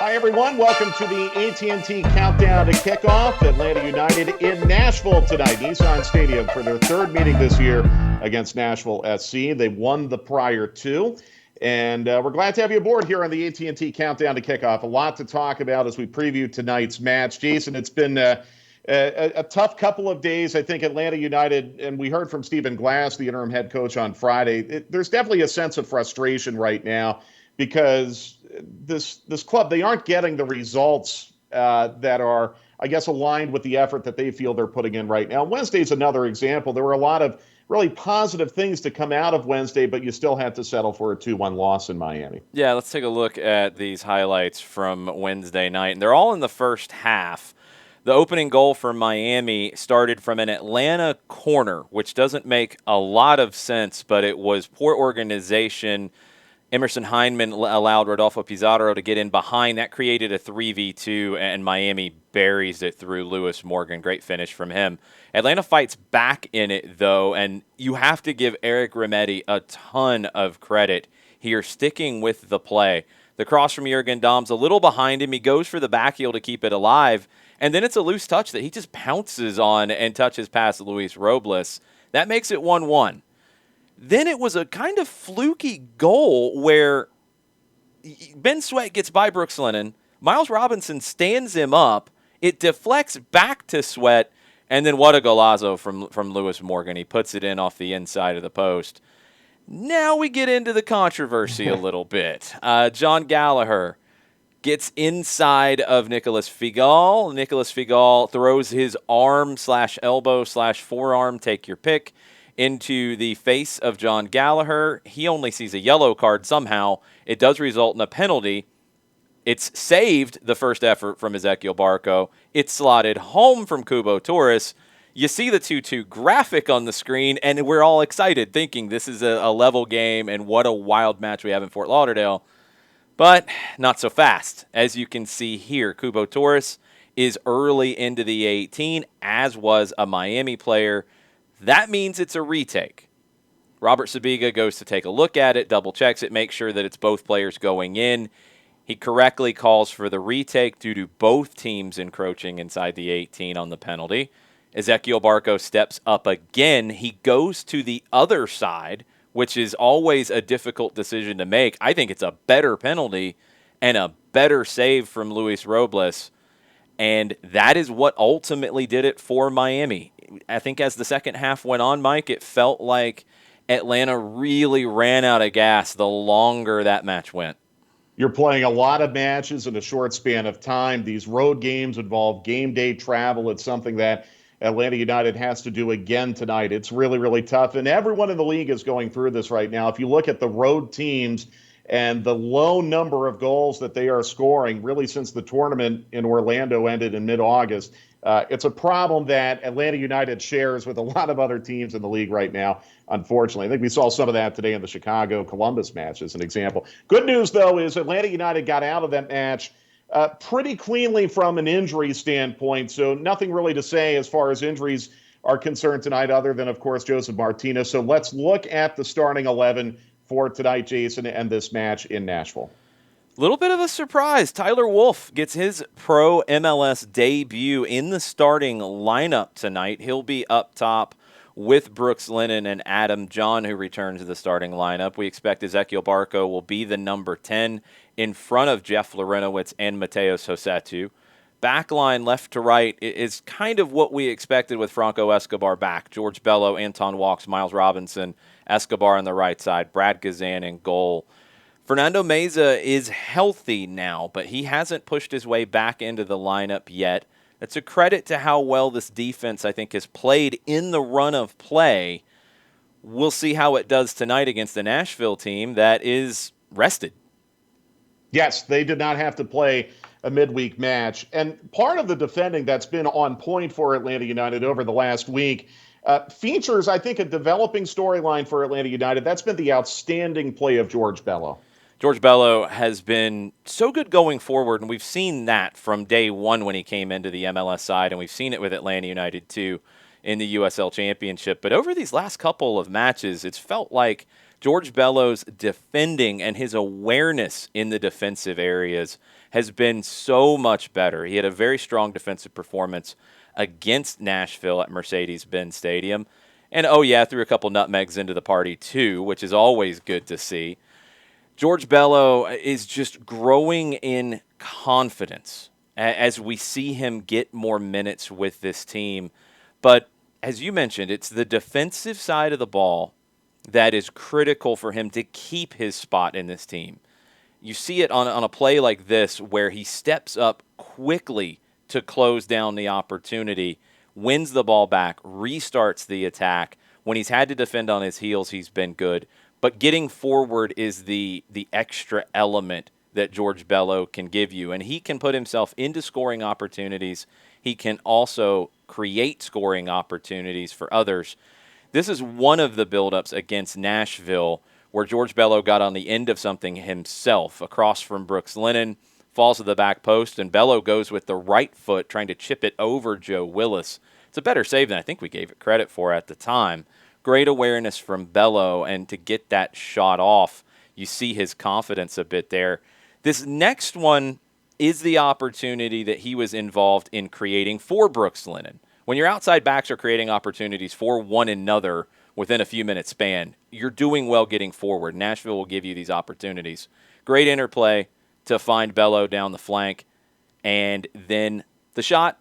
Hi, everyone. Welcome to the AT&T Countdown to Kickoff. Atlanta United in Nashville tonight, Nissan Stadium, for their third meeting this year against Nashville SC. They won the prior two. And we're glad to have you aboard here on the AT&T Countdown to Kickoff. A lot to talk about as we preview tonight's match. Jason, it's been a tough couple of days. I think Atlanta United, and we heard from Stephen Glass, the interim head coach, on Friday. There's definitely a sense of frustration right now because this club, they aren't getting the results that are, I guess, aligned with the effort that they feel they're putting in right now. Wednesday's another example. There were a lot of really positive things to come out of Wednesday, but you still had to settle for a 2-1 loss in Miami. Yeah, let's take a look at these highlights from Wednesday night. And they're all in the first half. The opening goal for Miami started from an Atlanta corner, which doesn't make a lot of sense, but it was poor organization. Emerson Hyndman allowed Rodolfo Pizarro to get in behind. That created a 3v2, and Miami buries it through Lewis Morgan. Great finish from him. Atlanta fights back in it, though, and you have to give Eric Remedi a ton of credit here, sticking with the play. The cross from Jurgen Dahm's a little behind him. He goes for the back heel to keep it alive, and then it's a loose touch that he just pounces on and touches past Luis Robles. That makes it 1-1. Then it was a kind of fluky goal where Ben Sweat gets by Brooks Lennon. Miles Robinson stands him up. It deflects back to Sweat, and then what a golazo from Lewis Morgan. He puts it in off the inside of the post. Now we get into the controversy a little bit. John Gallagher gets inside of Nicolas Figal. Nicolas Figal throws his arm/elbow/forearm, take your pick, into the face of John Gallagher. He only sees a yellow card somehow. It does result in a penalty. It's saved, the first effort from Ezequiel Barco. It's slotted home from Cubo Torres. You see the 2-2 graphic on the screen, and we're all excited, thinking this is a level game, and what a wild match we have in Fort Lauderdale. But not so fast. As you can see here, Cubo Torres is early into the 18, as was a Miami player. That means it's a retake. Robert Sabiga goes to take a look at it, double checks it, makes sure that it's both players going in. He correctly calls for the retake due to both teams encroaching inside the 18 on the penalty. Ezequiel Barco steps up again. He goes to the other side, which is always a difficult decision to make. I think it's a better penalty and a better save from Luis Robles. And that is what ultimately did it for Miami. I think as the second half went on, Mike, it felt like Atlanta really ran out of gas the longer that match went. You're playing a lot of matches in a short span of time. These road games involve game day travel. It's something that Atlanta United has to do again tonight. It's really, really tough. And everyone in the league is going through this right now. If you look at the road teams and the low number of goals that they are scoring, really since the tournament in Orlando ended in mid-August, it's a problem that Atlanta United shares with a lot of other teams in the league right now, unfortunately. I think we saw some of that today in the Chicago-Columbus match as an example. Good news, though, is Atlanta United got out of that match pretty cleanly from an injury standpoint, so nothing really to say as far as injuries are concerned tonight other than, of course, Joseph Martinez. So let's look at the starting 11 for tonight, Jason, and this match in Nashville. Little bit of a surprise. Tyler Wolff gets his pro MLS debut in the starting lineup tonight. He'll be up top with Brooks Lennon and Adam John, who return to the starting lineup. We expect Ezequiel Barco will be the number 10 in front of Jeff Larinowitz and Mateos Rossetto. Backline left to right is kind of what we expected with Franco Escobar back. George Bello, Anton Walks, Miles Robinson, Escobar on the right side, Brad Gazan in goal. Fernando Meza is healthy now, but he hasn't pushed his way back into the lineup yet. It's a credit to how well this defense, I think, has played in the run of play. We'll see how it does tonight against the Nashville team that is rested. Yes, they did not have to play a midweek match. And part of the defending that's been on point for Atlanta United over the last week features, I think, a developing storyline for Atlanta United. That's been the outstanding play of George Bello. George Bello has been so good going forward, and we've seen that from day one when he came into the MLS side, and we've seen it with Atlanta United too. in the USL Championship. But over these last couple of matches, it's felt like George Bello's defending and his awareness in the defensive areas has been so much better. He had a very strong defensive performance against Nashville at Mercedes-Benz Stadium. And, oh, yeah, threw a couple nutmegs into the party, too, which is always good to see. George Bello is just growing in confidence as we see him get more minutes with this team. But as you mentioned, it's the defensive side of the ball that is critical for him to keep his spot in this team. You see it on a play like this where he steps up quickly to close down the opportunity, wins the ball back, restarts the attack. When he's had to defend on his heels, he's been good. But getting forward is the extra element that George Bello can give you. And he can put himself into scoring opportunities. He can also create scoring opportunities for others. This is one of the buildups against Nashville where George Bello got on the end of something himself across from Brooks Lennon, falls to the back post, and Bello goes with the right foot trying to chip it over Joe Willis. It's a better save than I think we gave it credit for at the time. Great awareness from Bello, and to get that shot off, you see his confidence a bit there. This next one is the opportunity that he was involved in creating for Brooks Lennon. When your outside backs are creating opportunities for one another within a few minutes span, you're doing well getting forward. Nashville will give you these opportunities. Great interplay to find Bello down the flank, and then the shot,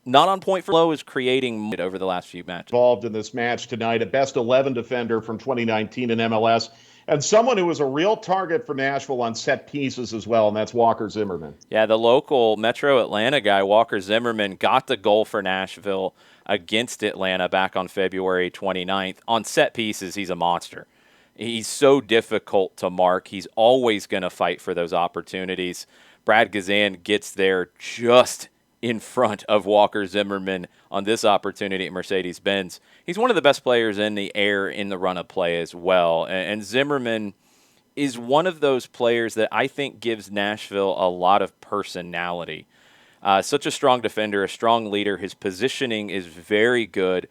not on point for Bello, is creating over the last few matches. Involved in this match tonight, a best 11 defender from 2019 in MLS, and someone who was a real target for Nashville on set pieces as well, and that's Walker Zimmerman. Yeah, the local Metro Atlanta guy, Walker Zimmerman, got the goal for Nashville against Atlanta back on February 29th. On set pieces, he's a monster. He's so difficult to mark. He's always going to fight for those opportunities. Brad Gazan gets there just in front of Walker Zimmerman on this opportunity at Mercedes-Benz. He's one of the best players in the air in the run of play as well. And Zimmerman is one of those players that I think gives Nashville a lot of personality. Such a strong defender, a strong leader. His positioning is very good.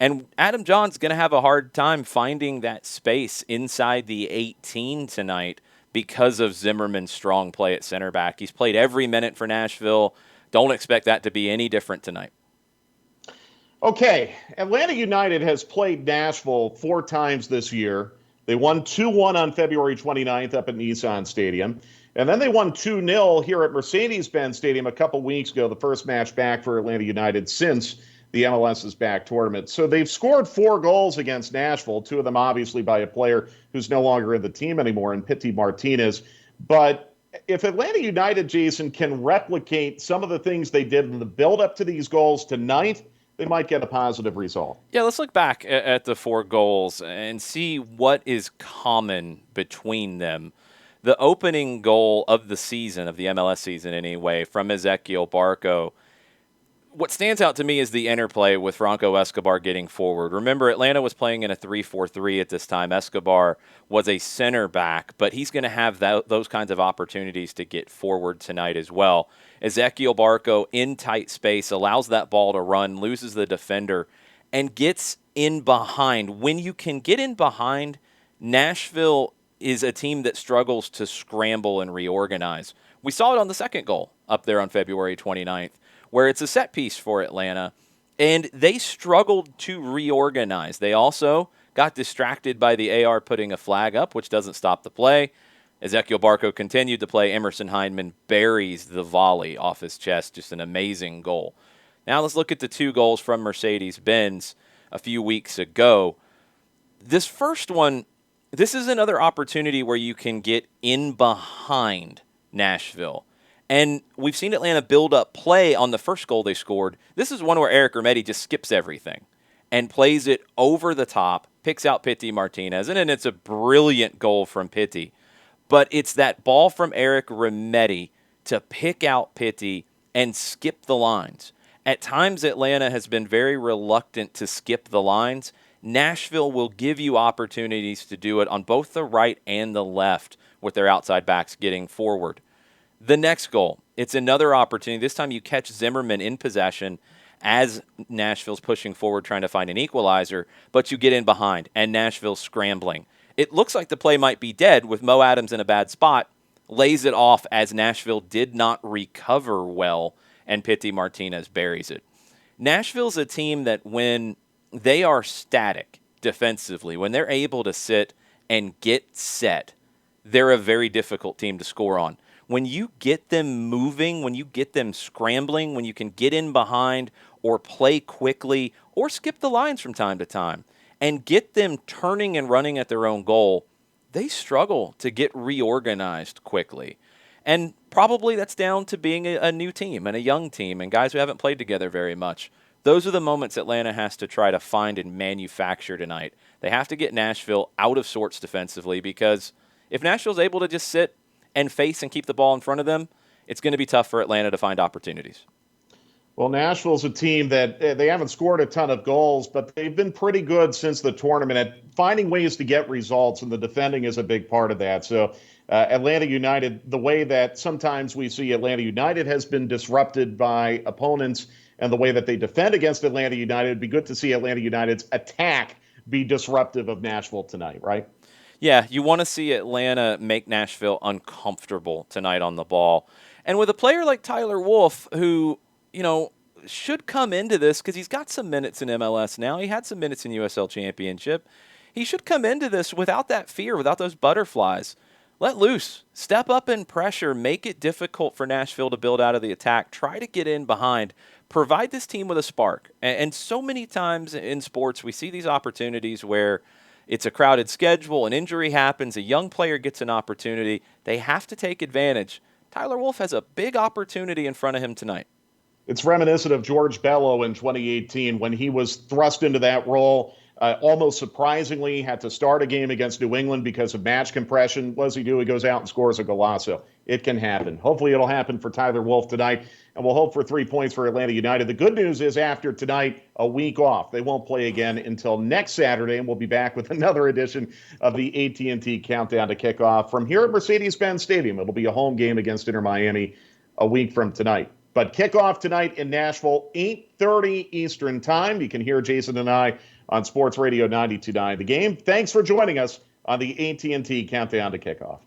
And Adam John's going to have a hard time finding that space inside the 18 tonight because of Zimmerman's strong play at center back. He's played every minute for Nashville. Don't expect that to be any different tonight. Okay, Atlanta United has played Nashville 4 times this year. They won 2-1 on February 29th up at Nissan Stadium. And then they won 2-0 here at Mercedes-Benz Stadium a couple weeks ago, the first match back for Atlanta United since the MLS's back tournament. So they've scored 4 goals against Nashville, 2 of them obviously by a player who's no longer in the team anymore, in Pity Martinez. But if Atlanta United, Jason, can replicate some of the things they did in the build-up to these goals tonight, they might get a positive result. Yeah, let's look back at the 4 goals and see what is common between them. The opening goal of the season, of the MLS season anyway, from Ezequiel Barco, what stands out to me is the interplay with Franco Escobar getting forward. Remember, Atlanta was playing in a 3-4-3 at this time. Escobar was a center back, but he's going to have those kinds of opportunities to get forward tonight as well. Ezequiel Barco in tight space allows that ball to run, loses the defender, and gets in behind. When you can get in behind, Nashville is a team that struggles to scramble and reorganize. We saw it on the second goal up there on February 29th. Where it's a set piece for Atlanta, and they struggled to reorganize. They also got distracted by the AR putting a flag up, which doesn't stop the play. Ezequiel Barco continued to play. Emerson Hindman buries the volley off his chest. Just an amazing goal. Now let's look at the 2 goals from Mercedes-Benz a few weeks ago. This first one, this is another opportunity where you can get in behind Nashville. And we've seen Atlanta build up play on the first goal they scored. This is one where Eric Remedi just skips everything and plays it over the top, picks out Pity Martinez, and then it's a brilliant goal from Pity. But it's that ball from Eric Remedi to pick out Pity and skip the lines. At times, Atlanta has been very reluctant to skip the lines. Nashville will give you opportunities to do it on both the right and the left with their outside backs getting forward. The next goal, it's another opportunity. This time you catch Zimmerman in possession, as Nashville's pushing forward trying to find an equalizer, but you get in behind and Nashville's scrambling. It looks like the play might be dead with Mo Adams in a bad spot, lays it off as Nashville did not recover well, and Pity Martinez buries it. Nashville's a team that when they are static defensively, when they're able to sit and get set, they're a very difficult team to score on. When you get them moving, when you get them scrambling, when you can get in behind or play quickly or skip the lines from time to time and get them turning and running at their own goal, they struggle to get reorganized quickly. And probably that's down to being a new team and a young team and guys who haven't played together very much. Those are the moments Atlanta has to try to find and manufacture tonight. They have to get Nashville out of sorts defensively because if Nashville's able to just sit and face and keep the ball in front of them, it's going to be tough for Atlanta to find opportunities. Well, Nashville's a team that they haven't scored a ton of goals, but they've been pretty good since the tournament at finding ways to get results, and the defending is a big part of that. So Atlanta United, the way that sometimes we see Atlanta United has been disrupted by opponents and the way that they defend against Atlanta United, it'd be good to see Atlanta United's attack be disruptive of Nashville tonight, right? Yeah, you want to see Atlanta make Nashville uncomfortable tonight on the ball. And with a player like Tyler Wolff, who, should come into this because he's got some minutes in MLS now. He had some minutes in USL Championship. He should come into this without that fear, without those butterflies. Let loose. Step up in pressure. Make it difficult for Nashville to build out of the attack. Try to get in behind. Provide this team with a spark. And so many times in sports, we see these opportunities where it's a crowded schedule, an injury happens, a young player gets an opportunity. They have to take advantage. Tyler Wolff has a big opportunity in front of him tonight. It's reminiscent of George Bello in 2018 when he was thrust into that role. Almost surprisingly, had to start a game against New England because of match compression. What does he do? He goes out and scores a golazo. It can happen. Hopefully it'll happen for Tyler Wolff tonight, and we'll hope for 3 points for Atlanta United. The good news is after tonight, a week off. They won't play again until next Saturday, and we'll be back with another edition of the AT&T Countdown to Kickoff from here at Mercedes-Benz Stadium. It'll be a home game against Inter Miami a week from tonight. But kickoff tonight in Nashville, 8:30 Eastern Time. You can hear Jason and I on Sports Radio 92.9 The Game. Thanks for joining us on the AT&T Countdown to Kickoff.